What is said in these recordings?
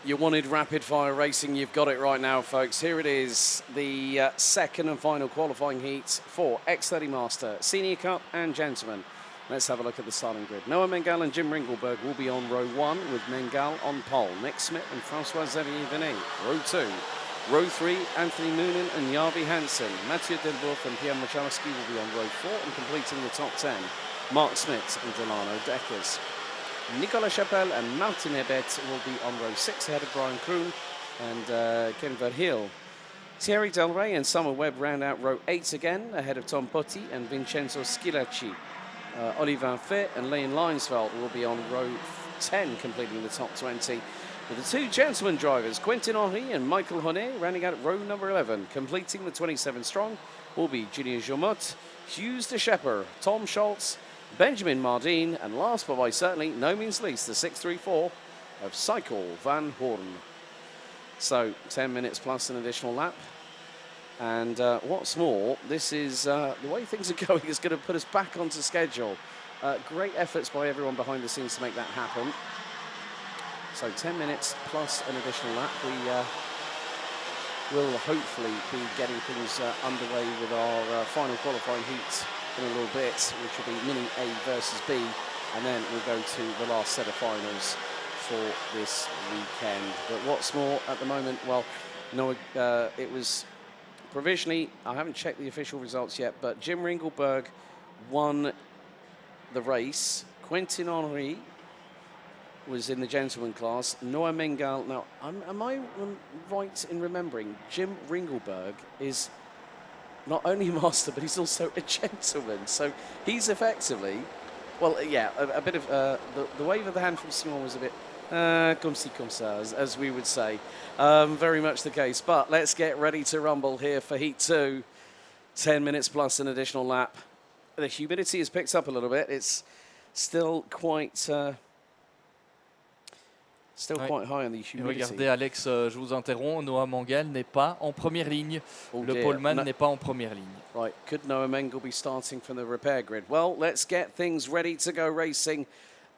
You wanted rapid-fire racing, you've got it right now, folks. Here it is, the second and final qualifying heat for X30 Master, Senior Cup and Gentlemen. Let's have a look at the starting grid. Noah Mengal and Jim Ringelberg will be on row 1 with Mengal on pole. Nick Smith and Francois-Xavier Venet, row 2. Row 3, Anthony Moonen and Jarvi Hansen. Mathieu Delboeuf and Pierre Michalski will be on row 4 and completing the top 10. Mark Smith and Delano Deckers. Nicolas Chapelle and Martin Hebet will be on row 6 ahead of Brian Kroon and Ken Verheul. Thierry Del Rey and Summer Webb round out row 8 again ahead of Tom Putti and Vincenzo Schilacci. Oliver Fett and Leon Linesfeld will be on row 10 completing the top 20. With the two gentlemen drivers, Quentin Henry and Michael Honnet, rounding out row number 11. Completing the 27 strong will be Julien Jomot, Hughes de Schepper, Tom Schultz, Benjamin Mardine, and last but by certainly no means least, the 634 of Cycle Van Hoorn. So 10 minutes plus an additional lap. And what's more, this is the way things are going is going to put us back onto schedule. Great efforts by everyone behind the scenes to make that happen. So 10 minutes plus an additional lap. We will hopefully be getting things underway with our final qualifying heat in a little bit, which will be Mini A versus B, and then we'll go to the last set of finals for this weekend. But what's more, at the moment, well, no, it was provisionally, I haven't checked the official results yet, but Jim Ringelberg won the race. Quentin Henry was in the gentleman class. Noah Mengal. Now, am I right in remembering Jim Ringelberg is not only a master, but he's also a gentleman. So he's effectively, well, yeah, a bit of the wave of the hand from Simon was a bit comme ci, comme ça, as we would say. Very much the case. But let's get ready to rumble here for Heat 2. 10 minutes plus an additional lap. The humidity has picked up a little bit. It's still quite quite high on the humidity. Regardez Alex, je vous interromps, Noah Mengal n'est pas en première ligne. Le poleman n'est pas en première ligne. Right, could Noah Mengal be starting from the repair grid? Well, let's get things ready to go racing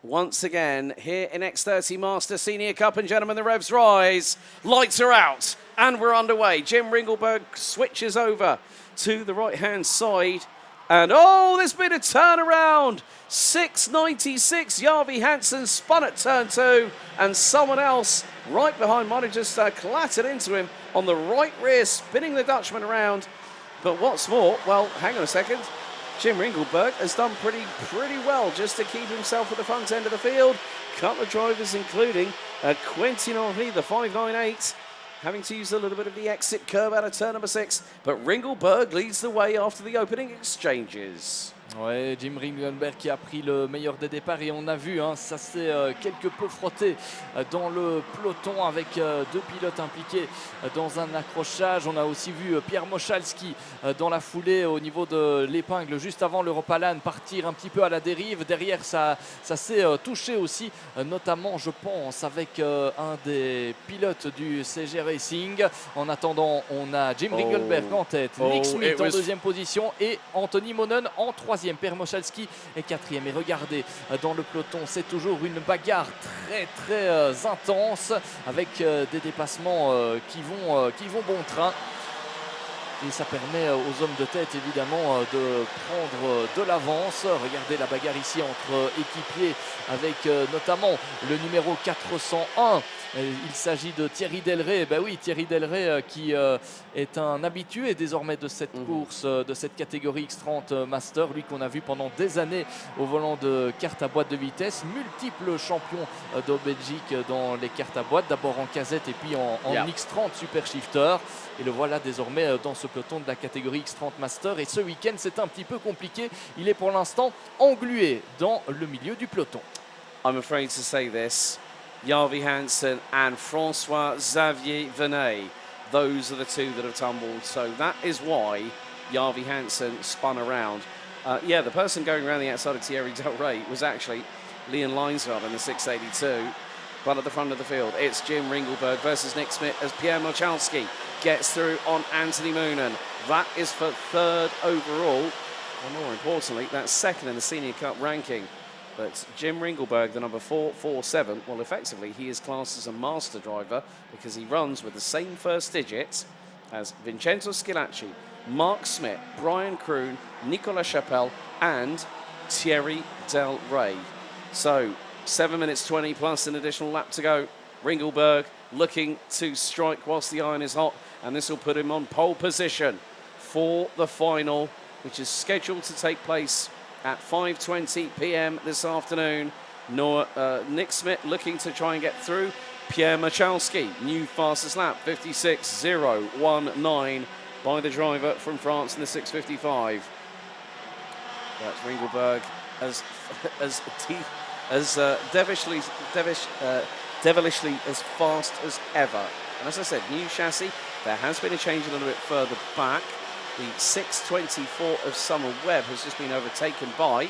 once again here in X30 Master Senior Cup. And gentlemen, the revs rise, lights are out, and we're underway. Jim Ringelberg switches over to the right-hand side. And oh, there's been a turnaround. 696, Jarvi Hansen spun at turn 2, and someone else right behind might have just clattered into him on the right rear, spinning the Dutchman around. But what's more, well, hang on a second. Jim Ringelberg has done pretty well just to keep himself at the front end of the field. Couple of drivers, including Quentin Henry, the 598. Having to use a little bit of the exit curve out of turn number 6. But Ringelberg leads the way after the opening exchanges. Ouais, Jim Ringelberg qui a pris le meilleur des départs et on a vu, hein, ça s'est quelque peu frotté dans le peloton avec deux pilotes impliqués dans un accrochage. On a aussi vu Pierre Michalski dans la foulée au niveau de l'épingle juste avant l'Europalan partir un petit peu à la dérive. Derrière, ça s'est touché aussi, notamment, je pense, avec un des pilotes du CG Racing. En attendant, on a Jim Ringelberg en tête, Nick Smith en deuxième position et Anthony Monen en troisième. Pierre Michalski est quatrième. Et regardez, dans le peloton, c'est toujours une bagarre très intense avec des dépassements qui vont bon train. Et ça permet aux hommes de tête, évidemment, de prendre de l'avance. Regardez la bagarre ici entre équipiers avec notamment le numéro 401. Il s'agit de Thierry Delray. Ben oui, Thierry Delray qui est un habitué désormais de cette course, de cette catégorie X30 Master. Lui qu'on a vu pendant des années au volant de cartes à boîte de vitesse. Multiple champion de Belgique dans les cartes à boîte. D'abord en casette et puis en X30 Super Shifter. Et le voilà désormais dans ce peloton de la catégorie X30 Master. Et ce week-end, c'est un petit peu compliqué. Il est pour l'instant englué dans le milieu du peloton. I'm afraid to say this. Jarvi Hansen and Francois-Xavier Venet. Those are the two that have tumbled. So that is why Jarvi Hansen spun around. Yeah, the person going around the outside of Thierry Del Rey was actually Leon Linesfeld in the 682. But at the front of the field, it's Jim Ringelberg versus Nick Smith as Pierre Michalski gets through on Anthony Moonen. That is for third overall. And more importantly, that's second in the Senior Cup ranking. But Jim Ringleberg, the number 447, well, effectively, he is classed as a master driver because he runs with the same first digits as Vincenzo Schilacci, Mark Smith, Brian Kroon, Nicolas Chapelle, and Thierry Del Rey. So 7 minutes 20 plus an additional lap to go. Ringleberg looking to strike whilst the iron is hot, and this will put him on pole position for the final, which is scheduled to take place at 5:20 p.m. this afternoon. Nick Smith looking to try and get through. Pierre Machalski, new fastest lap, 56.019 by the driver from France in the 6:55. That's Ringleberg devilishly as fast as ever. And as I said, new chassis. There has been a change a little bit further back. The 624 of Summer Webb has just been overtaken by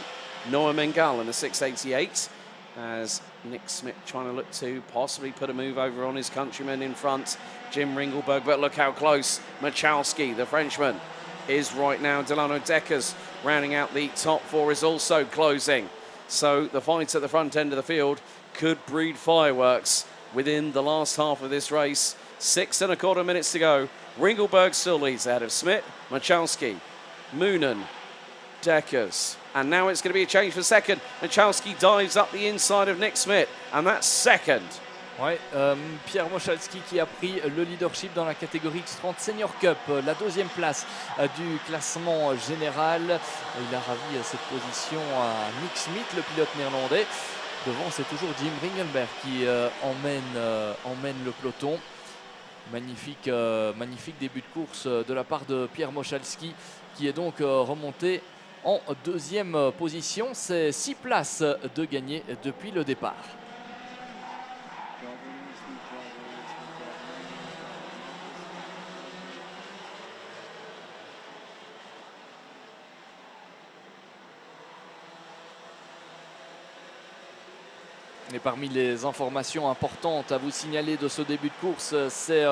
Noah Mengal in the 688, as Nick Smith trying to look to possibly put a move over on his countryman in front, Jim Ringleberg. But look how close Machalski, the Frenchman, is right now. Delano Deckers, rounding out the top four, is also closing. So the fight at the front end of the field could breed fireworks within the last half of this race. 6.25 minutes to go. Ringleberg still leads ahead of Smith, Machalski, Moonen, Deckers. And now it's going to be a change for second. Machalski dives up the inside of Nick Smith, and that's second. Ouais, Pierre Machalski qui a pris le leadership dans la catégorie X30 Senior Cup, la deuxième place du classement général. Il a ravi cette position à Nick Smith, le pilote néerlandais. Devant, c'est toujours Jim Ringleberg qui emmène le peloton. Magnifique début de course de la part de Pierre Machalski, qui est donc remonté en deuxième position. C'est 6 places de gagné depuis le départ. Et parmi les informations importantes à vous signaler de ce début de course, c'est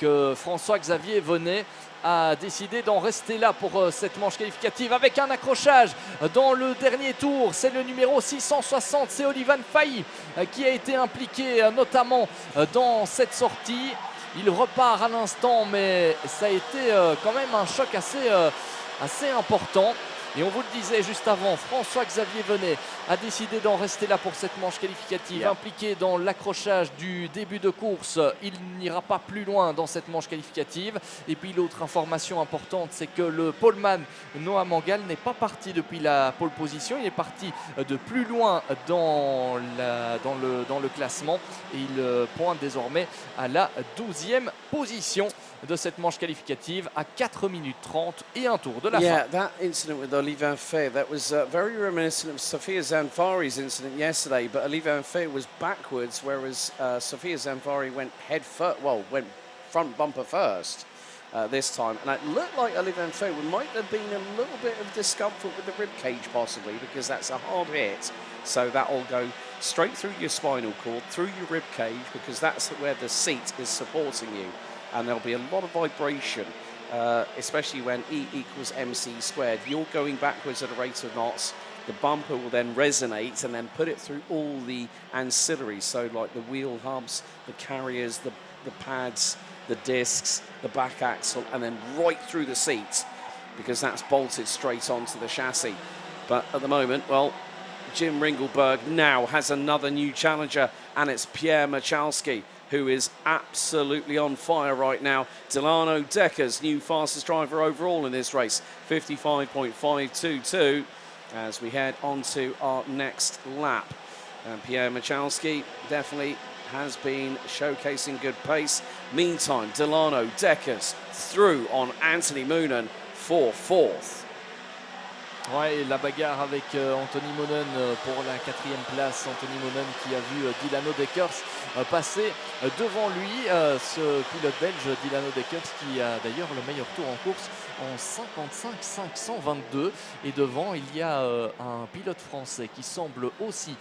que François-Xavier Venet a décidé d'en rester là pour cette manche qualificative avec un accrochage dans le dernier tour. C'est le numéro 660, c'est Olivan Fahy qui a été impliqué notamment dans cette sortie. Il repart à l'instant, mais ça a été quand même un choc assez important. Et on vous le disait juste avant, François-Xavier Venet a décidé d'en rester là pour cette manche qualificative, impliqué dans l'accrochage du début de course. Il n'ira pas plus loin dans cette manche qualificative. Et puis l'autre information importante, c'est que le poleman Noah Mengal n'est pas parti depuis la pole position. Il est parti de plus loin dans le classement. Et il pointe désormais à la 12e position de cette manche qualificative à 4 minutes 30 et un tour de la fin. Yeah, that incident with Olivan Fahy, that was very reminiscent of Sofia Zanfari's incident yesterday, but Olivan Fahy was backwards, whereas Sofia Zanfari went went front bumper first this time. And it looked like Olivan Fahy might have been a little bit of discomfort with the rib cage possibly, because that's a hard hit. So that'll go straight through your spinal cord, through your rib cage, because that's where the seat is supporting you. And there'll be a lot of vibration, especially when E equals MC squared. You're going backwards at a rate of knots. The bumper will then resonate and then put it through all the ancillaries, so like the wheel hubs, the carriers, the pads, the discs, the back axle, and then right through the seat, because that's bolted straight onto the chassis. But at the moment, well, Jim Ringleberg now has another new challenger, and it's Pierre Machalski, who is absolutely on fire right now. Delano Deckers, new fastest driver overall in this race, 55.522, as we head on to our next lap. And Pierre Machalski definitely has been showcasing good pace. Meantime, Delano Deckers through on Anthony Moonen for fourth. Ouais, la bagarre avec Anthony Moonen pour la 4e place. Anthony Moonen qui a vu Dilano Deckers passer devant lui. Ce pilote belge, Dilano Deckers, qui a d'ailleurs le meilleur tour en course en 55-522. Et devant, il y a un pilote français qui semble aussi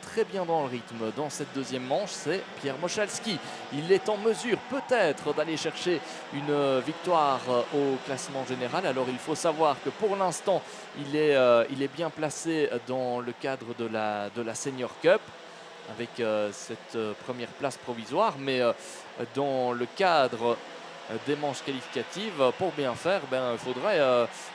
très bien dans le rythme dans cette deuxième manche. C'est Pierre Machalski. Il est en mesure peut-être d'aller chercher une victoire au classement général. Alors il faut savoir que pour l'instant, il il est bien placé dans le cadre de la Senior Cup avec cette première place provisoire, mais dans le cadre des manches qualificatives, pour bien faire, il faudrait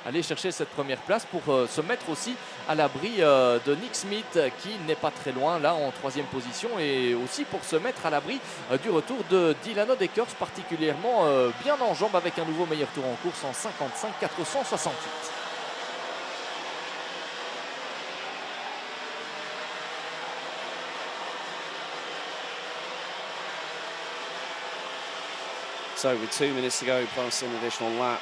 aller chercher cette première place pour se mettre aussi à l'abri de Nick Smith qui n'est pas très loin là en 3e position, et aussi pour se mettre à l'abri du retour de Dylan Dekers, particulièrement bien en jambes avec un nouveau meilleur tour en course en 55,468. So with 2 minutes to go plus an additional lap,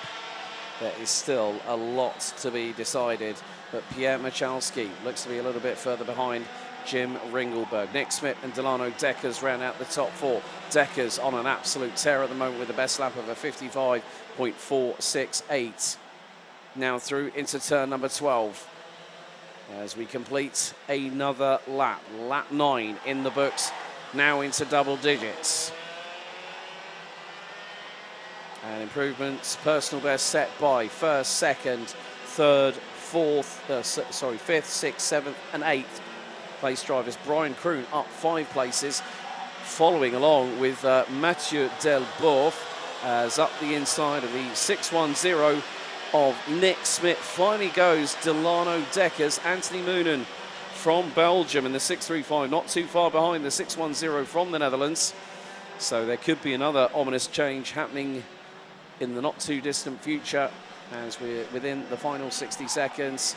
there is still a lot to be decided. But Pierre Michalski looks to be a little bit further behind Jim Ringelberg. Nick Smith and Delano Deckers round out the top 4. Deckers on an absolute tear at the moment with the best lap of a 55.468. Now through into turn number 12 as we complete another lap. Lap 9 in the books, now into double digits. And improvements, personal best set by 1st, 2nd, 3rd, 5th, 6th, 7th and 8th place drivers. Brian Kroon up 5 places, following along with Mathieu Delbourg as up the inside of the 610 of Nick Smith. Finally goes Delano Deckers, Anthony Moonen from Belgium in the 635, not too far behind the 610 from the Netherlands. So there could be another ominous change happening in the not too distant future as we're within the final 60 seconds.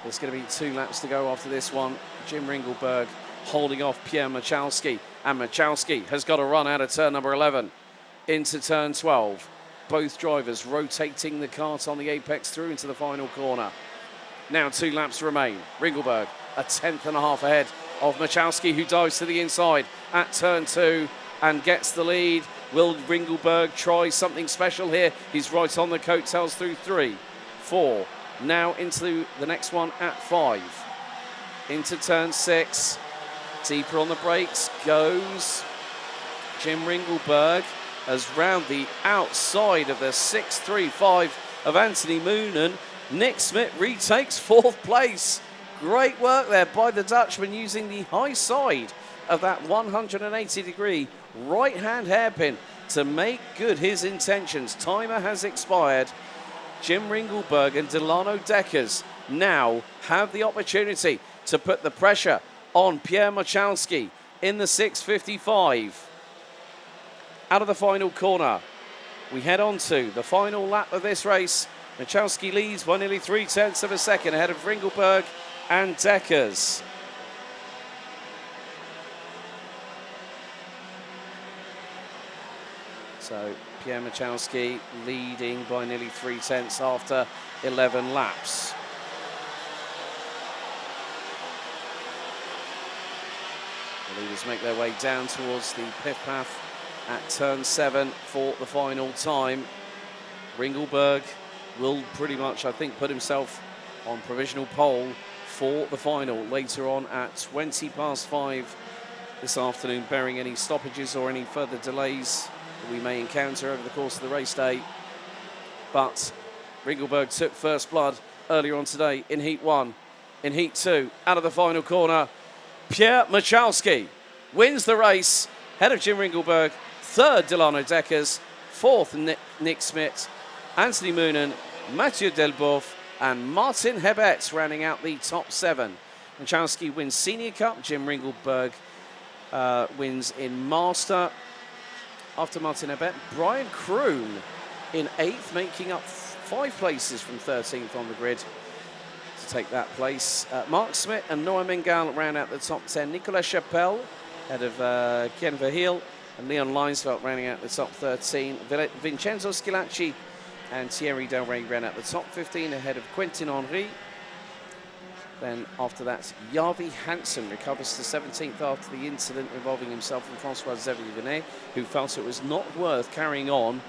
There's going to be 2 laps to go after this one. Jim Ringelberg holding off Pierre Michalski, and Michalski has got a run out of turn number 11 into turn 12. Both drivers rotating the cart on the apex through into the final corner. Now 2 laps remain. Ringelberg a 10.5 ahead of Michalski, who dives to the inside at turn 2 and gets the lead. Will Ringelberg try something special here? He's right on the coattails through 3, 4. Now into the next one at 5. Into turn 6. Deeper on the brakes goes Jim Ringelberg as round the outside of the 6.35 of Anthony Moonen. Nick Smith retakes 4th place. Great work there by the Dutchman using the high side of that 180-degree right-hand hairpin to make good his intentions. Timer has expired. Jim Ringelberg and Delano Deckers now have the opportunity to put the pressure on Pierre Michalski in the 6.55. Out of the final corner, we head on to the final lap of this race. Michalski leads by nearly 0.3 of a second ahead of Ringelberg and Deckers. So Pierre Michalski leading by nearly 0.3 after 11 laps. The leaders make their way down towards the pit path at turn 7 for the final time. Ringelberg will pretty much, I think, put himself on provisional pole for the final later on at 5:20 this afternoon, bearing any stoppages or any further delays we may encounter over the course of the race day. But Ringelberg took first blood earlier on today in Heat 1. In Heat 2, out of the final corner, Pierre Michalski wins the race, ahead of Jim Ringelberg, 3rd Delano Deckers, 4th Nick Smith, Anthony Moonen, Mathieu Delbourg and Martin Hebet rounding out the top 7. Michalski wins Senior Cup, Jim Ringelberg wins in Master. After Martin Hebet, Brian Kroon in 8th, making up 5 places from 13th on the grid to take that place. Mark Smith and Noah Mengal round out the top 10. Nicolas Chapelle, ahead of Ken Verheul, and Leon Leinsveld rounding out the top 13. Vincenzo Schilacci and Thierry Del Rey round out the top 15 ahead of Quentin Henry. Then after that, Yavi Hansen recovers to 17th after the incident involving himself and Francois Xavier, who felt it was not worth carrying on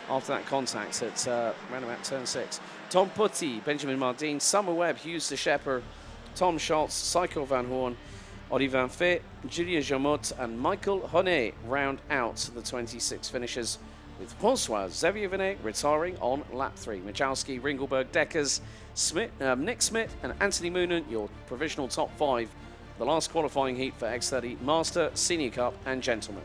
after that contact at round about turn 6. Tom Putty, Benjamin Mardine, Summer Webb, Hughes de Schepper, Tom Schultz, Psycho Van Horn, Olivan Fay, Julia Jamot and Michael Honnet round out the 26 finishers with François Xavier retiring on lap 3. Michalski, Ringelberg, Deckers, Smith, Nick Smith and Anthony Moonen, your provisional top 5 for the last qualifying heat for X30 Master, Senior Cup and Gentleman.